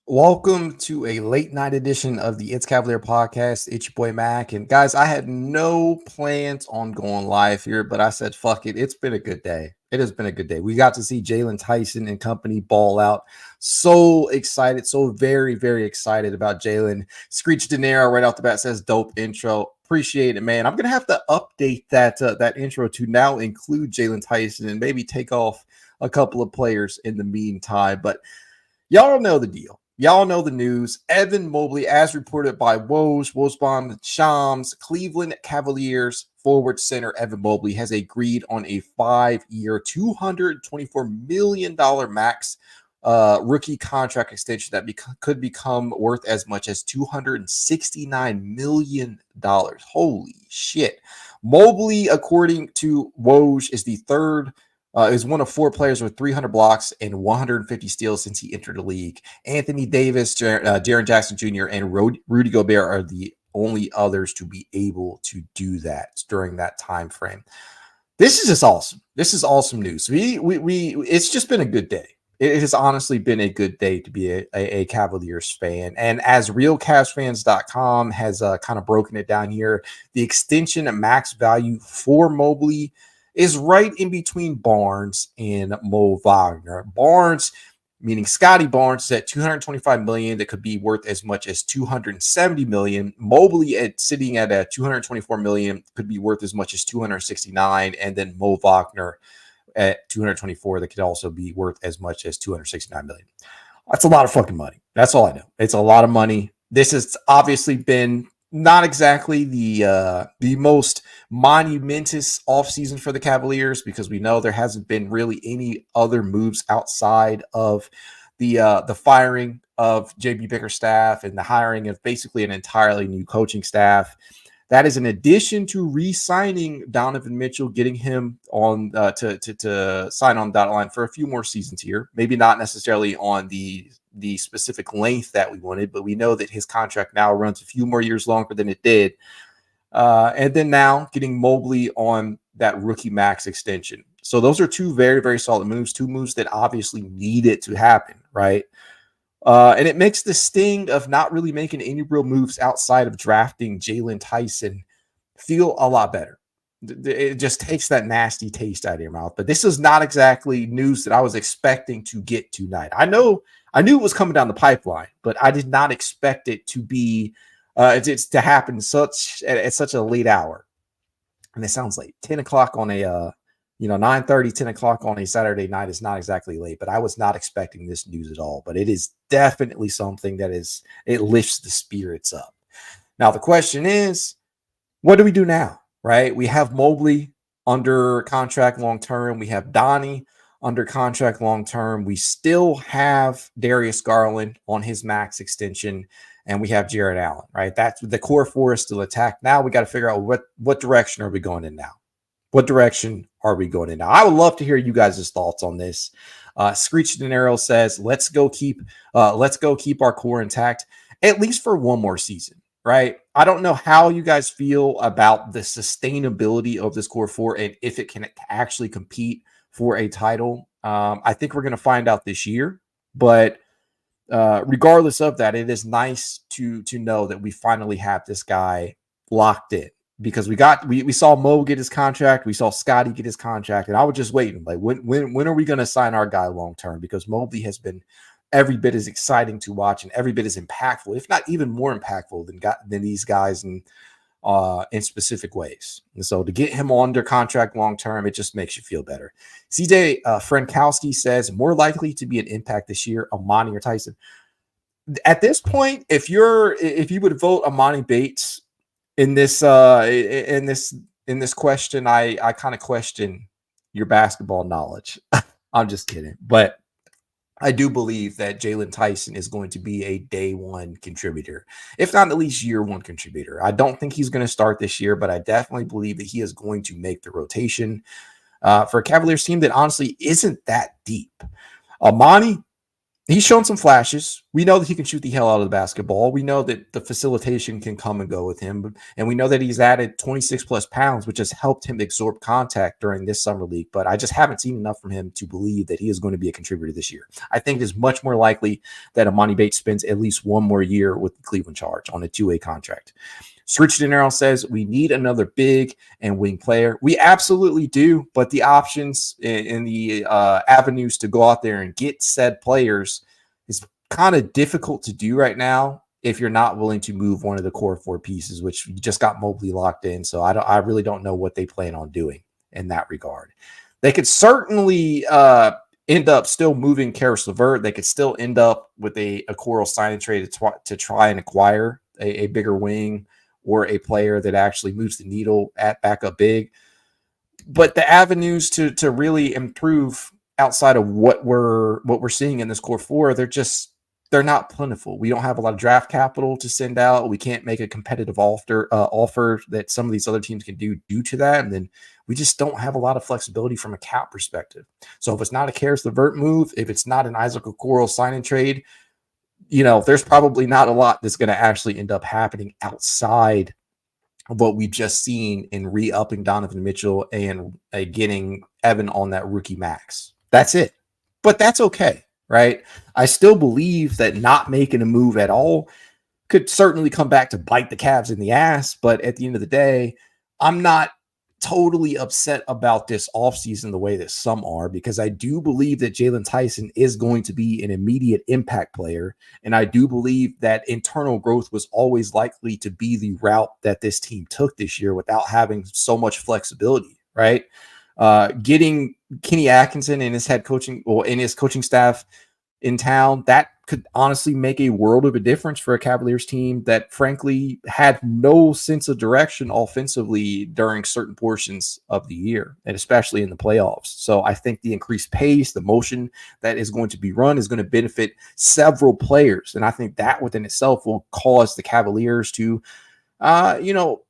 Welcome to a late night edition of the It's Cavalier podcast. It's your boy Mack. And guys, I had no plans on going live here, but I said, fuck it. It's been a good day. It has been a good day. We got to see Jalen Tyson and company ball out. So excited. So very, very excited about Jalen. Screech De Niro right off the bat says dope intro. Appreciate it, man. I'm going to have to update that intro to now include Jalen Tyson and maybe take off a couple of players in the meantime. But y'all know the deal. Y'all know the news. Evan Mobley, as reported by Woj, Shams, Cleveland Cavaliers forward center Evan Mobley has agreed on a 5-year, $224 million max rookie contract extension that could become worth as much as $269 million. Holy shit. Mobley, according to Woj, is one of 4 players with 300 blocks and 150 steals since he entered the league. Anthony Davis, Jaren Jackson Jr., and Rudy Gobert are the only others to be able to do that during that time frame. This is just awesome. This is awesome news. It's just been a good day. It has honestly been a good day to be a Cavaliers fan. And as RealCavsFans.com has kind of broken it down here, the extension and max value for Mobley is right in between Barnes and Mo Wagner. Barnes, meaning Scotty Barnes, is at $225 million. That could be worth as much as $270 million. Mobley sitting at $224 million could be worth as much as $269. And then Mo Wagner at $224 that could also be worth as much as $269 million. That's a lot of fucking money. That's all I know. It's a lot of money. This has obviously been not exactly the most monumentous offseason for the Cavaliers, because we know there hasn't been really any other moves outside of the firing of JB Bickerstaff and the hiring of basically an entirely new coaching staff. That is in addition to re-signing Donovan Mitchell, getting him on to sign on the dotted line for a few more seasons here. Maybe not necessarily on the specific length that we wanted, but we know that his contract now runs a few more years longer than it did. And then now getting Mobley on that rookie max extension. So those are 2 very, very solid moves, 2 moves that obviously needed to happen, right? And it makes the sting of not really making any real moves outside of drafting Jalen Tyson feel a lot better. It just takes that nasty taste out of your mouth. But this is not exactly news that I was expecting to get tonight. I knew it was coming down the pipeline, but I did not expect it to be it's to happen at such a late hour. And it sounds late. 10 o'clock on a 9:30, 10 o'clock on a Saturday night is not exactly late, but I was not expecting this news at all. But it is definitely something it lifts the spirits up. Now, the question is, what do we do now, right? We have Mobley under contract long-term. We have Donnie under contract long-term. We still have Darius Garland on his max extension, and we have Jarrett Allen, right? That's the core 4 is still attacked. Now we got to figure out what direction are we going in now? What direction are we going in now? I would love to hear you guys' thoughts on this. Screech De Niro says, let's go keep our core intact, at least for one more season, right? I don't know how you guys feel about the sustainability of this core 4 and if it can actually compete for a title. I think we're going to find out this year, but regardless of that, it is nice to know that we finally have this guy locked in. because we saw Mo get his contract, we saw Scotty get his contract, and I was just waiting. Like, when are we going to sign our guy long term? Because Mobley has been every bit as exciting to watch and every bit as impactful, if not even more impactful than these guys in specific ways. And so to get him under contract long term, it just makes you feel better. CJ Frankowski says more likely to be an impact this year, Emoni or Tyson. At this point, if you would vote Emoni Bates in this question, I kind of question your basketball knowledge. I'm just kidding, but I do believe that Jalen Tyson is going to be a day one contributor, if not at least year one contributor. I don't think he's going to start this year, but I definitely believe that he is going to make the rotation for a Cavaliers team that honestly isn't that deep. Emoni, he's shown some flashes. We know that he can shoot the hell out of the basketball. We know that the facilitation can come and go with him. And we know that he's added 26 plus pounds, which has helped him absorb contact during this summer league. But I just haven't seen enough from him to believe that he is going to be a contributor this year. I think it is much more likely that Emoni Bates spends at least one more year with the Cleveland Charge on a 2-way contract. Switch De Niro says we need another big and wing player. We absolutely do, but the options and the avenues to go out there and get said players is kind of difficult to do right now if you're not willing to move one of the core 4 pieces, which you just got Mobley locked in. So I really don't know what they plan on doing in that regard. They could certainly end up still moving Caris LeVert. They could still end up with a Okoro sign trade to try and acquire a bigger wing or a player that actually moves the needle at backup big. But the avenues to really improve outside of what we're seeing in this core 4, they're not plentiful. We don't have a lot of draft capital to send out. We can't make a competitive offer that some of these other teams can do due to that. And then we just don't have a lot of flexibility from a cap perspective. So if it's not a Caris LeVert move, if it's not an Isaac Okoro sign and trade, there's probably not a lot that's going to actually end up happening outside of what we've just seen in re-upping Donovan Mitchell and getting Evan on that rookie max. That's it. But that's okay, right? I still believe that not making a move at all could certainly come back to bite the Cavs in the ass. But at the end of the day, I'm not totally upset about this offseason the way that some are, because I do believe that Jalen Tyson is going to be an immediate impact player. And I do believe that internal growth was always likely to be the route that this team took this year without having so much flexibility, right? Getting Kenny Atkinson and his coaching staff in town, that could honestly make a world of a difference for a Cavaliers team that frankly had no sense of direction offensively during certain portions of the year, and especially in the playoffs. So I think the increased pace, the motion that is going to be run is going to benefit several players. And I think that within itself will cause the Cavaliers to,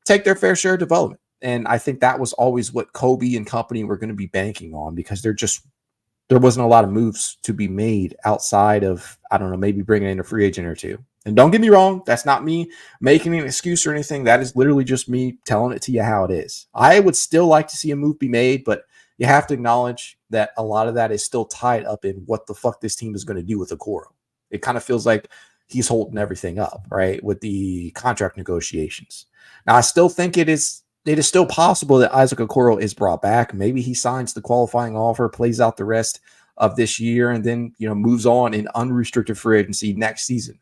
take their fair share of development. And I think that was always what Kobe and company were going to be banking on, because there wasn't a lot of moves to be made outside of, I don't know, maybe bringing in a free agent or two. And don't get me wrong, that's not me making an excuse or anything. That is literally just me telling it to you how it is. I would still like to see a move be made, but you have to acknowledge that a lot of that is still tied up in what the fuck this team is going to do with Okoro. It kind of feels like he's holding everything up, right, with the contract negotiations. Now, I still think it is still possible that Isaac Okoro is brought back. Maybe he signs the qualifying offer, plays out the rest of this year, and then moves on in unrestricted free agency next season.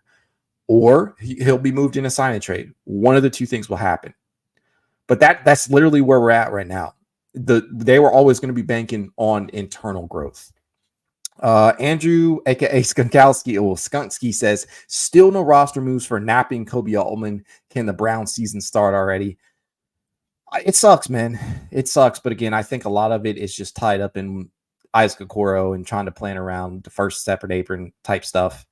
Or he'll be moved in a sign and trade. One of the two things will happen. But that's literally where we're at right now. They were always going to be banking on internal growth. Andrew, aka Skunsky says, still no roster moves for napping Kobe Altman. Can the Brown season start already? It sucks, man. It sucks. But again, I think a lot of it is just tied up in Isaac Okoro and trying to plan around the first separate apron type stuff.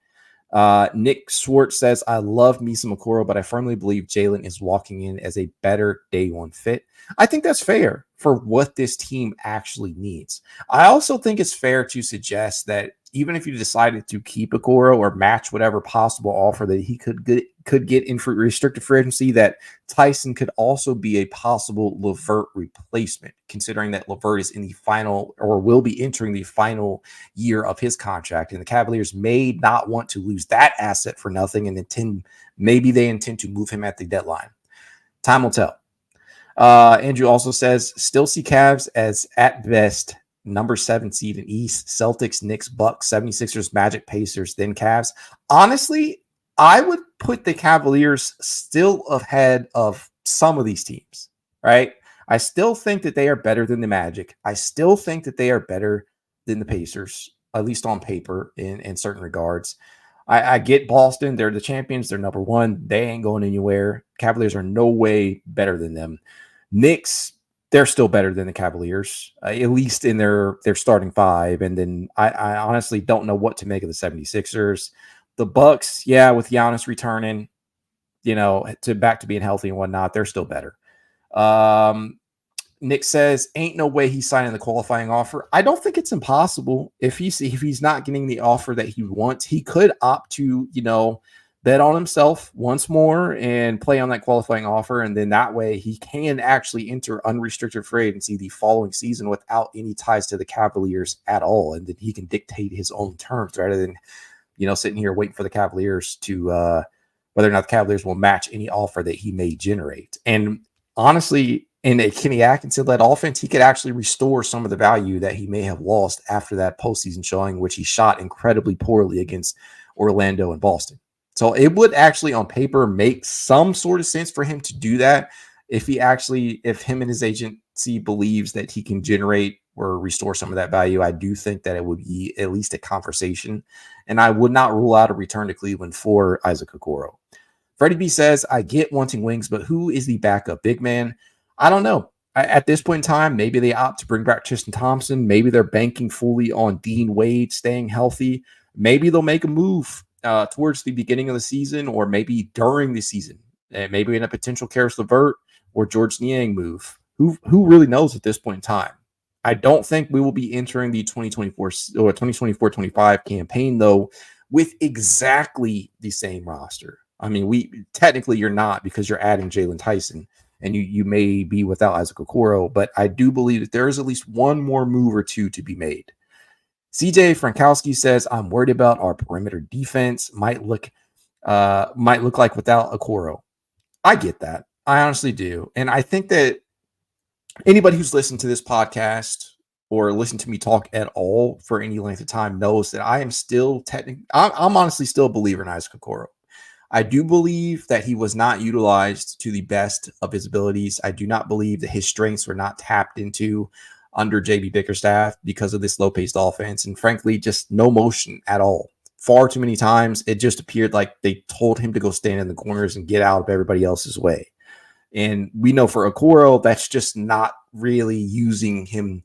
Nick Schwartz says, I love me some Okoro, but I firmly believe Jalen is walking in as a better day one fit. I think that's fair for what this team actually needs. I also think it's fair to suggest that even if you decided to keep Okoro or match whatever possible offer that he could get in for restricted free agency, that Tyson could also be a possible LeVert replacement, considering that LeVert is in the final or will be entering the final year of his contract. And the Cavaliers may not want to lose that asset for nothing and maybe they intend to move him at the deadline. Time will tell. Andrew also says, still see Cavs as at best number 7 seed in East. Celtics, Knicks, Bucks, 76ers, Magic, Pacers, then Cavs. Honestly, I would put the Cavaliers still ahead of some of these teams, right? I still think that they are better than the Magic. I still think that they are better than the Pacers, at least on paper in certain regards. I get Boston. They're the champions. They're number 1. They ain't going anywhere. Cavaliers are no way better than them. Knicks, they're still better than the Cavaliers, at least in their starting 5. And then I honestly don't know what to make of the 76ers. The Bucks, yeah, with Giannis returning, to back to being healthy and whatnot, they're still better. Nick says, ain't no way he's signing the qualifying offer. I don't think it's impossible. If he's not getting the offer that he wants, he could opt to, bet on himself once more and play on that qualifying offer. And then that way he can actually enter unrestricted free agency the following season without any ties to the Cavaliers at all. And then he can dictate his own terms rather than, sitting here waiting for the Cavaliers to, whether or not the Cavaliers will match any offer that he may generate. And honestly, in a Kenny Atkinson-led offense, he could actually restore some of the value that he may have lost after that postseason showing, which he shot incredibly poorly against Orlando and Boston. So it would actually, on paper, make some sort of sense for him to do that if him and his agency believes that he can generate or restore some of that value. I do think that it would be at least a conversation, and I would not rule out a return to Cleveland for Isaac Okoro. Freddie B says, I get wanting wings, but who is the backup big man? I don't know. At this point in time, maybe they opt to bring back Tristan Thompson. Maybe they're banking fully on Dean Wade staying healthy. Maybe they'll make a move towards the beginning of the season, or maybe during the season, and maybe in a potential Karis LeVert or George Niang move. Who really knows at this point in time? I don't think we will be entering the 2024 or 2024-25 campaign, though, with exactly the same roster. I mean, technically you're not, because you're adding Jalen Tyson, and you may be without Isaac Okoro, but I do believe that there is at least one more move or two to be made. CJ Frankowski says, I'm worried about our perimeter defense. Might look like without Okoro. I get that. I honestly do. And I think that anybody who's listened to this podcast or listened to me talk at all for any length of time knows that I am still I'm honestly still a believer in Isaac Okoro. I do believe that he was not utilized to the best of his abilities. I do not believe that his strengths were not tapped into under JB Bickerstaff because of this low-paced offense, and frankly, just no motion at all. Far too many times, it just appeared like they told him to go stand in the corners and get out of everybody else's way. And we know for Okoro, that's just not really using him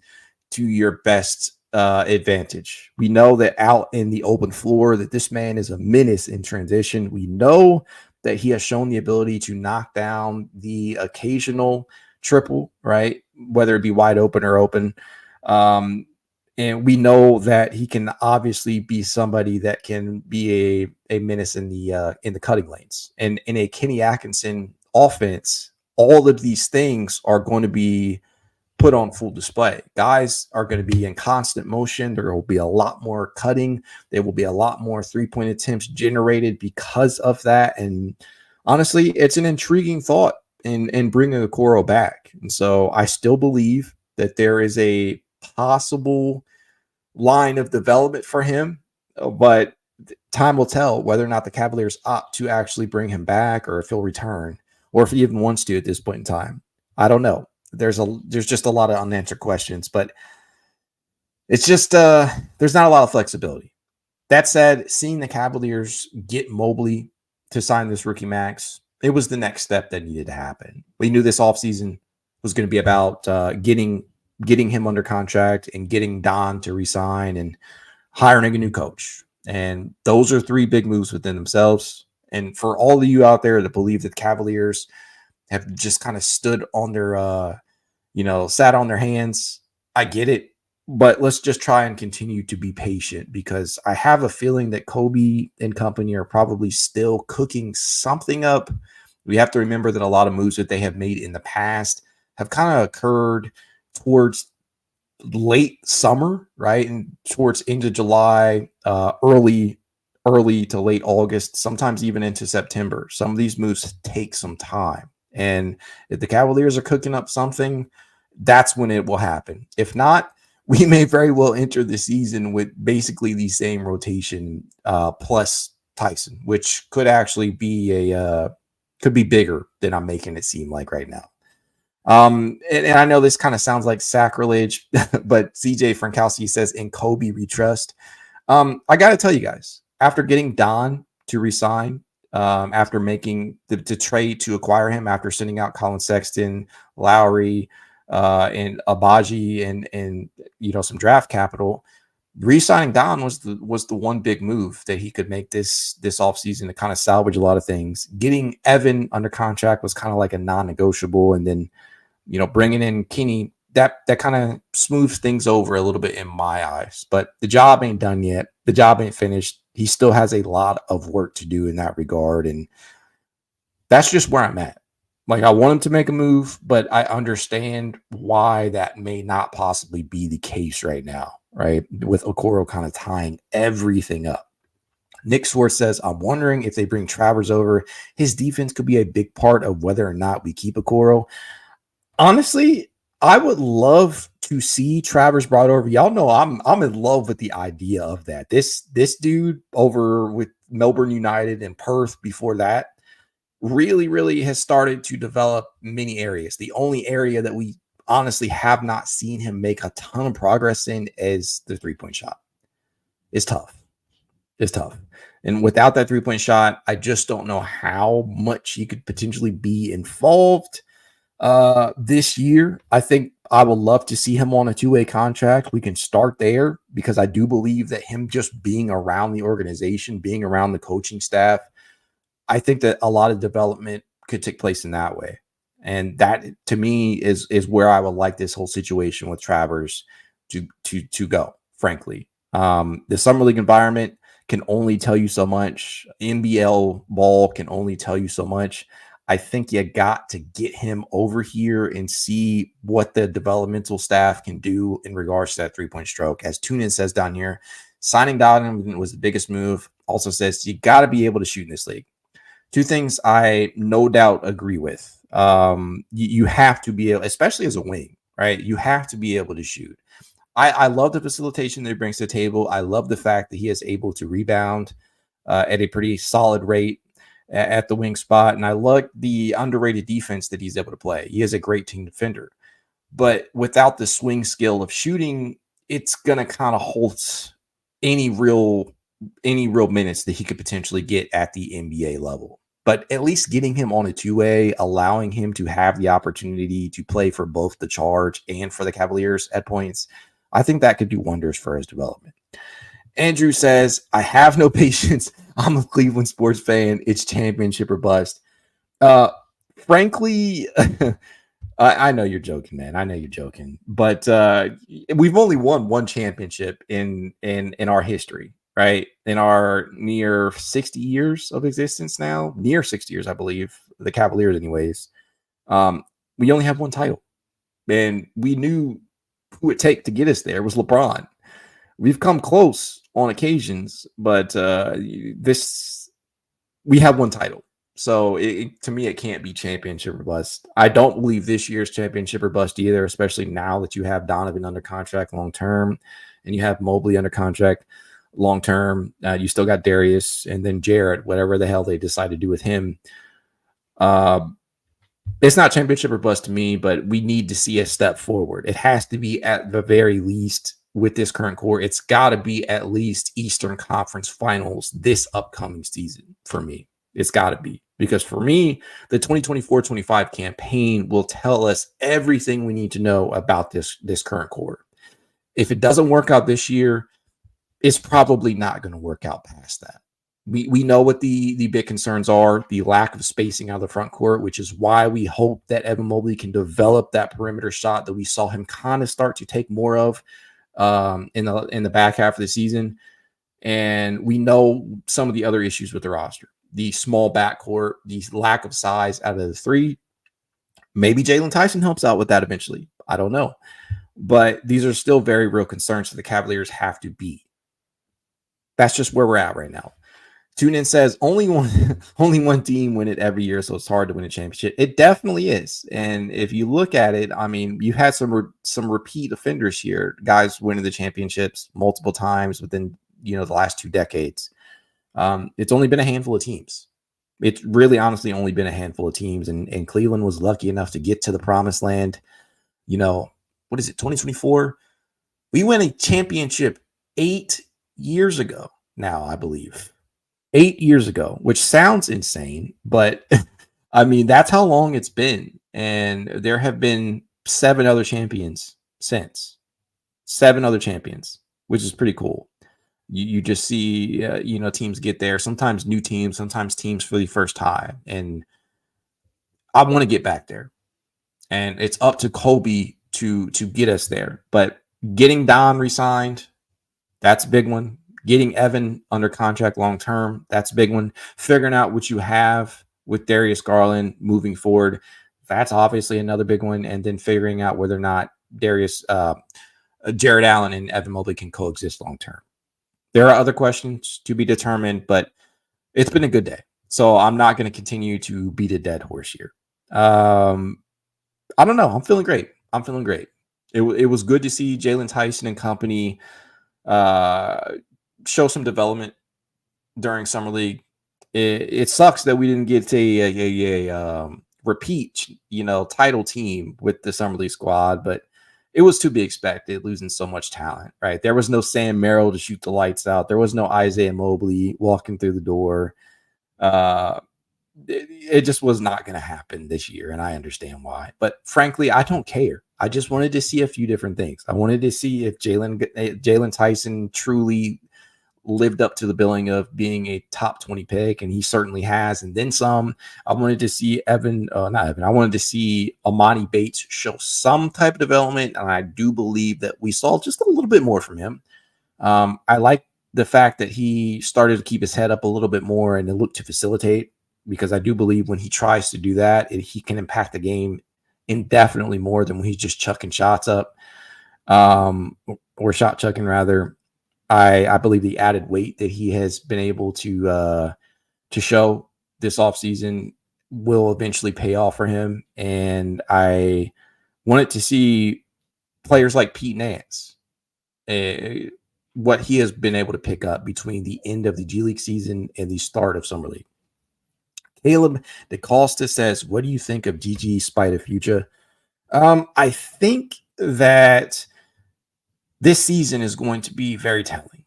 to your best advantage. We know that out in the open floor that this man is a menace in transition. We know that he has shown the ability to knock down the occasional triple, right? Whether it be wide open or open. And we know that he can obviously be somebody that can be a menace in the cutting lanes. And in a Kenny Atkinson offense, all of these things are going to be put on full display. Guys are going to be in constant motion. There will be a lot more cutting. There will be a lot more three-point attempts generated because of that. And honestly, it's an intriguing thought in bringing Okoro back. And so I still believe that there is a possible line of development for him, but time will tell whether or not the Cavaliers opt to actually bring him back, or if he'll return, or if he even wants to at this point in time. I don't know. There's just a lot of unanswered questions, but it's just there's not a lot of flexibility. That said, seeing the Cavaliers get Mobley to sign this rookie max, it was the next step that needed to happen. We knew this offseason was going to be about getting him under contract and getting Don to resign and hiring a new coach. And those are 3 big moves within themselves. And for all of you out there that believe that Cavaliers have just kind of stood on their, sat on their hands, I get it. But let's just try and continue to be patient, because I have a feeling that Kobe and company are probably still cooking something up. We have to remember that a lot of moves that they have made in the past have kind of occurred towards late summer, right? And towards into July, early to late August, sometimes even into September. Some of these moves take some time. And if the Cavaliers are cooking up something, that's when it will happen. If not, we may very well enter the season with basically the same rotation plus Tyson, which could actually be could be bigger than I'm making it seem like right now. And I know this kind of sounds like sacrilege, but CJ Frankowski says in Kobe we trust. I got to tell you guys, after getting Don to resign, after making the trade to acquire him, after sending out Colin Sexton, Lowry, and Abaji, and some draft capital, re-signing Don was the one big move that he could make this offseason to kind of salvage a lot of things. Getting Evan under contract was kind of like a non-negotiable, and then bringing in Kenny, that kind of smooths things over a little bit in my eyes. But the job ain't done yet. The job ain't finished. He still has a lot of work to do in that regard, and that's just where I'm at. Like, I want him to make a move, but I understand why that may not possibly be the case right now, right? With Okoro kind of tying everything up. Nick Swartz says, I'm wondering if they bring Travers over, his defense could be a big part of whether or not we keep Okoro. Honestly, I would love to see Travers brought over. Y'all know I'm in love with the idea of that. This dude over with Melbourne United and Perth before that really, really has started to develop many areas. The only area that we honestly have not seen him make a ton of progress in is the three-point shot. It's tough. It's tough. And without that three-point shot, I just don't know how much he could potentially be involved this year. I think I would love to see him on a two-way contract. We can start there because I do believe that him just being around the organization, being around the coaching staff, I think that a lot of development could take place in that way. And that, to me, is where I would like this whole situation with Travers to go, frankly. The summer league environment can only tell you so much. NBL ball can only tell you so much. I think you got to get him over here and see what the developmental staff can do in regards to that three-point stroke. As Tunin says down here, signing Donovan was the biggest move. Also says you got to be able to shoot in this league. Two things I no doubt agree with. You have to be able, especially as a wing, right? You have to be able to shoot. I love the facilitation that he brings to the table. I love the fact that he is able to rebound at a pretty solid rate at the wing spot. And I like the underrated defense that he's able to play. He is a great team defender. But without the swing skill of shooting, it's going to kind of halt any real minutes that he could potentially get at the NBA level. But at least getting him on a two-way, allowing him to have the opportunity to play for both the Charge and for the Cavaliers at points, I think that could do wonders for his development. Andrew says, I have no patience. I'm a Cleveland sports fan. It's championship or bust. Frankly, I know you're joking, man. I know you're joking. But we've only won one championship in our history, right? In our near 60 years of existence now. Near 60 years, I believe. The Cavaliers, anyways. We only have one title. And we knew who it take to get us there was LeBron. We've come close on occasions, but we have one title. So to me, it can't be championship or bust. I don't believe this year's championship or bust either, especially now that you have Donovan under contract long-term and you have Mobley under contract long-term. You still got Darius and then Jarrett, whatever the hell they decide to do with him. It's not championship or bust to me, but we need to see a step forward. It has to be at the very least with this current core. It's got to be at least Eastern Conference Finals this upcoming season for me. It's got to be. Because for me, the 2024-25 campaign will tell us everything we need to know about this current core. If it doesn't work out this year, it's probably not going to work out past that. We know what the big concerns are, the lack of spacing out of the front court, which is why we hope that Evan Mobley can develop that perimeter shot that we saw him kind of start to take more of in the back half of the season. And we know some of the other issues with the roster. The small backcourt, the lack of size out of the three. Maybe Jalen Tyson helps out with that eventually. I don't know. But these are still very real concerns that the Cavaliers have to beat. That's just where we're at right now. Tune in says only one team win it every year, so it's hard to win a championship. It definitely is, and if you look at it, I mean, you had some repeat offenders here, guys winning the championships multiple times within the last 2 decades. It's only been a handful of teams. It's really honestly only been a handful of teams, and Cleveland was lucky enough to get to the promised land. What is it, 2024? We won a championship 8 years ago now, I believe. 8 years ago, which sounds insane, but I mean, that's how long it's been. And there have been 7 other champions since. 7 other champions, which is pretty cool. You just see, teams get there, sometimes new teams, sometimes teams for the first time. And I want to get back there. And it's up to Kobe to get us there. But getting Don re-signed, that's a big one. Getting Evan under contract long-term, that's a big one. Figuring out what you have with Darius Garland moving forward, that's obviously another big one. And then figuring out whether or not Jarrett Allen and Evan Mobley can coexist long-term. There are other questions to be determined, but it's been a good day. So I'm not going to continue to beat a dead horse here. I don't know. I'm feeling great. It was good to see Jalen Tyson and company show some development during summer league. It sucks that we didn't get a repeat, title team with the summer league squad, but it was to be expected, losing so much talent, right? There was no Sam Merrill to shoot the lights out. There was no Isaiah Mobley walking through the door. It just was not going to happen this year, and I understand why. But frankly, I don't care. I just wanted to see a few different things. I wanted to see if Jalen Tyson truly lived up to the billing of being a top 20 pick, and he certainly has, and then some. I wanted to see I wanted to see Emoni Bates show some type of development, and I do believe that we saw just a little bit more from him. I like the fact that he started to keep his head up a little bit more and to look to facilitate, because I do believe when he tries to do that, he can impact the game indefinitely more than when he's just chucking shots up, or shot chucking rather. I believe the added weight that he has been able to show this offseason will eventually pay off for him. And I wanted to see players like Pete Nance, what he has been able to pick up between the end of the G League season and the start of Summer League. Caleb DeCosta says, what do you think of GG Spider Future? I think that this season is going to be very telling.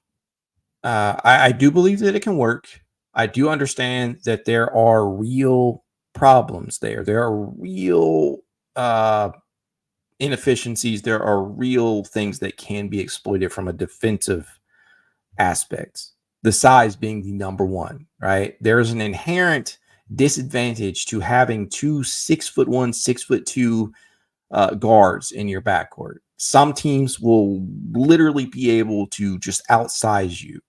I do believe that it can work. I do understand that there are real problems there. There are real inefficiencies. There are real things that can be exploited from a defensive aspect. The size being the number one, right? There's an inherent disadvantage to having 2 6'1", 6'2" guards in your backcourt. Some teams will literally be able to just outsize you.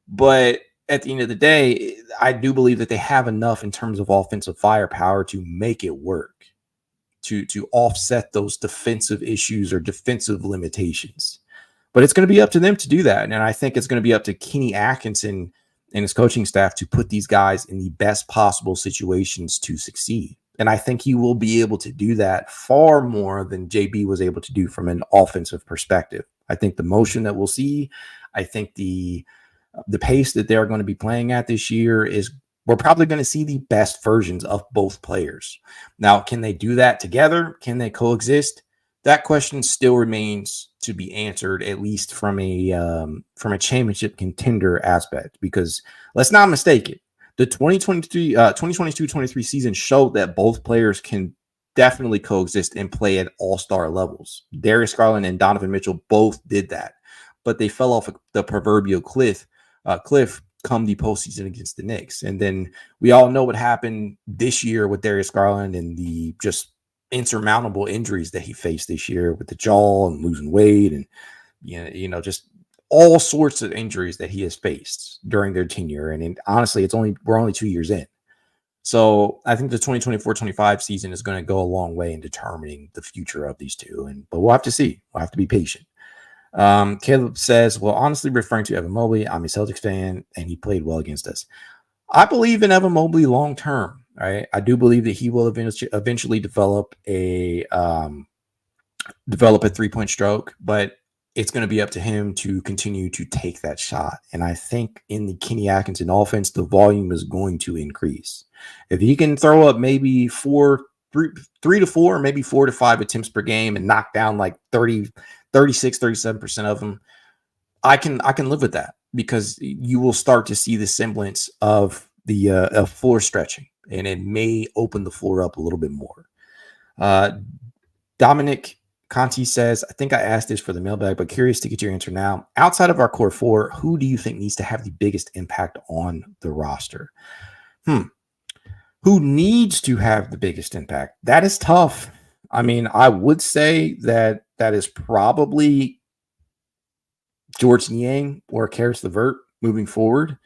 But at the end of the day, I do believe that they have enough in terms of offensive firepower to make it work, to offset those defensive issues or defensive limitations. But it's going to be up to them to do that. And I think it's going to be up to Kenny Atkinson and his coaching staff to put these guys in the best possible situations to succeed. And I think he will be able to do that far more than JB was able to do from an offensive perspective. I think the motion that we'll see, I think the pace that they're going to be playing at this year is we're probably going to see the best versions of both players. Now, can they do that together? Can they coexist? That question still remains to be answered, at least from a championship contender aspect, because let's not mistake it. The 2022-23 season showed that both players can definitely coexist and play at all-star levels. Darius Garland and Donovan Mitchell both did that, but they fell off the proverbial cliff come the postseason against the Knicks. And then we all know what happened this year with Darius Garland and the just insurmountable injuries that he faced this year with the jaw and losing weight and just all sorts of injuries that he has faced during their tenure. And honestly, we're only 2 years in. So I think the 2024-25 season is going to go a long way in determining the future of these two. But we'll have to see. We'll have to be patient. Caleb says, well, honestly, referring to Evan Mobley, I'm a Celtics fan, and he played well against us. I believe in Evan Mobley long term. Right, I do believe that he will eventually develop a 3-point stroke, but it's going to be up to him to continue to take that shot. And I think in the Kenny Atkinson offense, the volume is going to increase. If he can throw up maybe three to four, maybe 4 to 5 attempts per game and knock down like 37% of them, I can live with that, because you will start to see the semblance of the floor stretching, and it may open the floor up a little bit more. Dominic Conti says, I think I asked this for the mailbag, but curious to get your answer now. Outside of our core four, who do you think needs to have the biggest impact on the roster? Who needs to have the biggest impact? That is tough. I mean, I would say that is probably George Niang or Karis LeVert moving forward.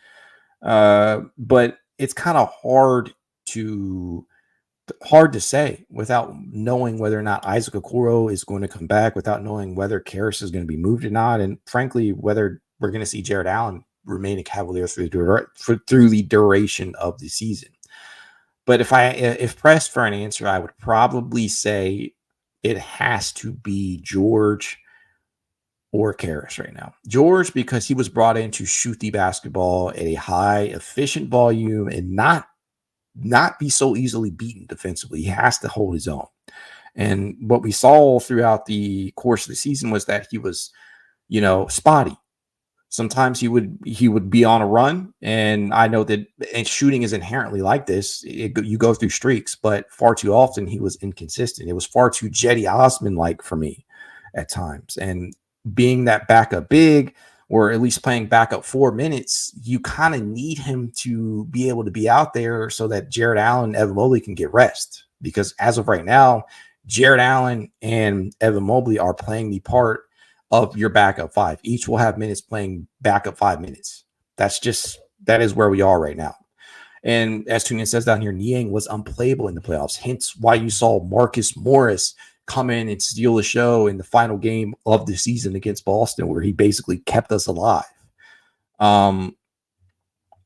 But it's kind of hard to say without knowing whether or not Isaac Okoro is going to come back, without knowing whether Karis is going to be moved or not, and frankly, whether we're going to see Jarrett Allen remain a Cavalier through the duration of the season. But if pressed for an answer, I would probably say it has to be George or Karis right now. George, because he was brought in to shoot the basketball at a high, efficient volume and not be so easily beaten defensively. He has to hold his own. And what we saw throughout the course of the season was that he was, spotty. Sometimes he would be on a run, and I know that and shooting is inherently like this. You go through streaks, but far too often he was inconsistent. It was far too Jetty Osman-like for me at times. And being that backup big, or at least playing backup 4 minutes, you kind of need him to be able to be out there so that Jarrett Allen and Evan Mobley can get rest. Because as of right now, Jarrett Allen and Evan Mobley are playing the part of your backup 5. Each will have minutes playing backup 5 minutes. That is where we are right now. And as Tunian says down here, Niang was unplayable in the playoffs. Hence why you saw Marcus Morris come in and steal the show in the final game of the season against Boston, where he basically kept us alive.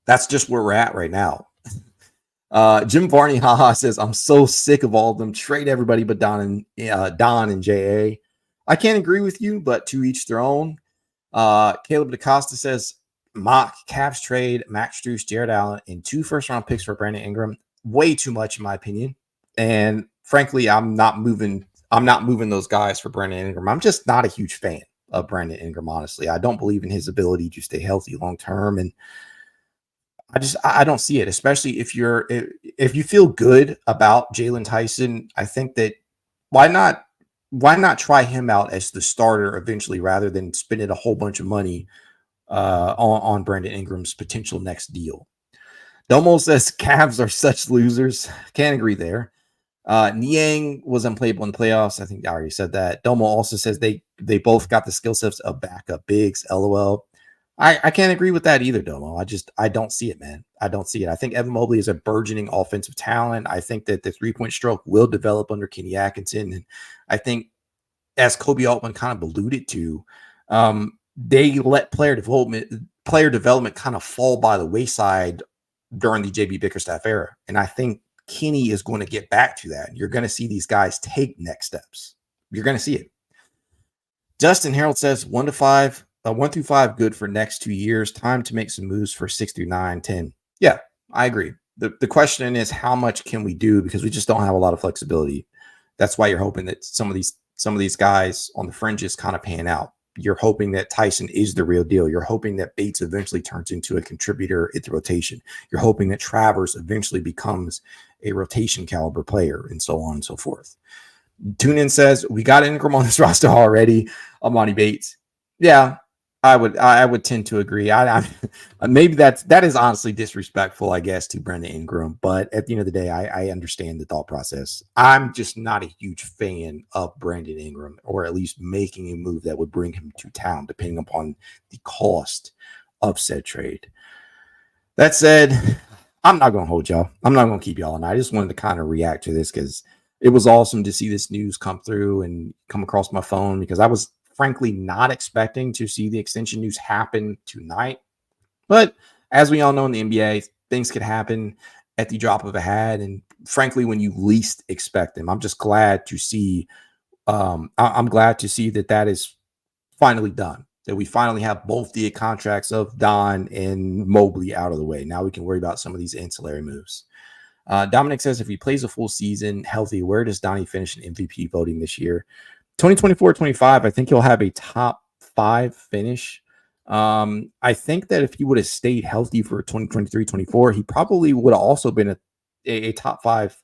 That's just where we're at right now. Jim Varney, haha, says, I'm so sick of all of them. Trade everybody but Don and J.A. I can't agree with you, but to each their own. Caleb DaCosta says, Mack, Cavs trade, Mack, Strus, Jarrett Allen, and 2 first-round picks for Brandon Ingram. Way too much, in my opinion. And frankly, I'm not moving those guys for Brandon Ingram. I'm just not a huge fan of Brandon Ingram, honestly. I don't believe in his ability to stay healthy long-term, and I don't see it, especially if you feel good about Jalen Tyson. I think that why not try him out as the starter eventually, rather than spending a whole bunch of money on Brandon Ingram's potential next deal. Domo says Cavs are such losers. Can't agree there. Niang was unplayable in the playoffs. I think I already said that. Domo also says they both got the skill sets of backup bigs. LOL. I can't agree with that either, Domo. I don't see it, man. I don't see it. I think Evan Mobley is a burgeoning offensive talent. I think that the 3-point stroke will develop under Kenny Atkinson. And I think, as Kobe Altman kind of alluded to, they let player development kind of fall by the wayside during the JB Bickerstaff era. And I think Kenny is going to get back to that. You're going to see these guys take next steps. You're going to see it. Justin Harold says 1 through 5 good for next 2 years. Time to make some moves for 6 through 9, 10. Yeah, I agree. The question is, how much can we do? Because we just don't have a lot of flexibility. That's why you're hoping that some of these guys on the fringes kind of pan out. You're hoping that Tyson is the real deal. You're hoping that Bates eventually turns into a contributor at the rotation. You're hoping that Travers eventually becomes a rotation caliber player, and so on and so forth. TuneIn says, we got Ingram on this roster already. Emoni Bates. Yeah, I would tend to agree. Maybe that is honestly disrespectful, I guess, to Brandon Ingram. But at the end of the day, I understand the thought process. I'm just not a huge fan of Brandon Ingram, or at least making a move that would bring him to town, depending upon the cost of said trade. That said, I'm not going to hold y'all. I'm not going to keep y'all. And I just wanted to kind of react to this because it was awesome to see this news come through and come across my phone, because I was frankly not expecting to see the extension news happen tonight. But as we all know in the NBA, things could happen at the drop of a hat, and frankly, when you least expect them. I'm just glad to see. I'm glad to see that is finally done. That we finally have both the contracts of Don and Mobley out of the way. Now we can worry about some of these ancillary moves. Dominic says, if he plays a full season healthy, where does Donnie finish in MVP voting this year? 2024-25, I think he'll have a top 5 finish. I think that if he would have stayed healthy for 2023-24, he probably would have also been a top 5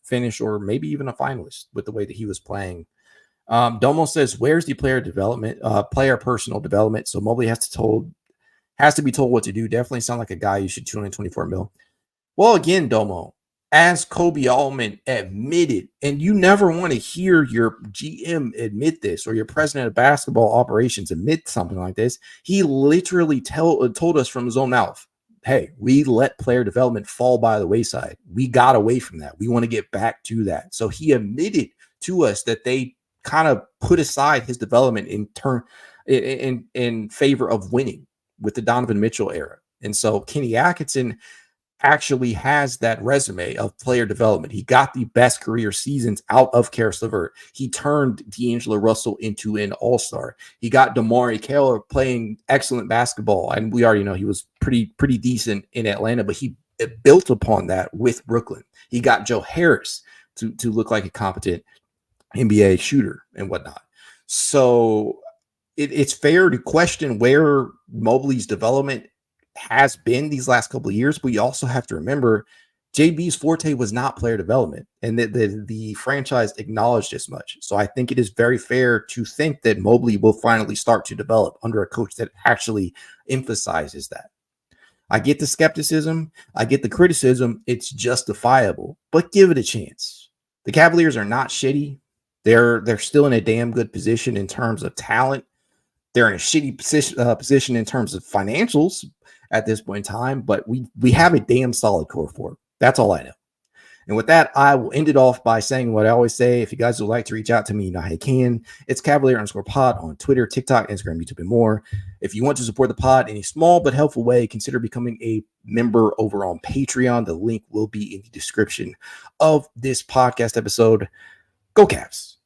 finish, or maybe even a finalist with the way that he was playing. Domo says, where's the player personal development? So Mobley has to be told what to do. Definitely sound like a guy you should $224 million. Well, again, Domo, as Kobe Allman admitted, and you never want to hear your GM admit this, or your president of basketball operations admit something like this. He literally told us from his own mouth, hey, we let player development fall by the wayside. We got away from that. We want to get back to that. So he admitted to us that they kind of put aside his development in favor of winning with the Donovan Mitchell era. And so Kenny Atkinson actually has that resume of player development. He got the best career seasons out of Karis LeVert. He turned D'Angelo Russell into an all-star. He got DeMarre Carroll playing excellent basketball. And we already know he was pretty decent in Atlanta, but he built upon that with Brooklyn. He got Joe Harris to look like a competent NBA shooter and whatnot. So it's fair to question where Mobley's development has been these last couple of years, but you also have to remember JB's forte was not player development, and the franchise acknowledged as much. So I think it is very fair to think that Mobley will finally start to develop under a coach that actually emphasizes that. I get the skepticism. I get the criticism. It's justifiable, but give it a chance. The Cavaliers are not shitty. They're still in a damn good position in terms of talent. They're in a shitty position in terms of financials at this point in time, but we have a damn solid core for it. That's all I know. And with that, I will end it off by saying what I always say. If you guys would like to reach out to me, you know how you can. It's Cavalier_pod on Twitter, TikTok, Instagram, YouTube, and more. If you want to support the pod in a small but helpful way, consider becoming a member over on Patreon. The link will be in the description of this podcast episode. Go Cavs.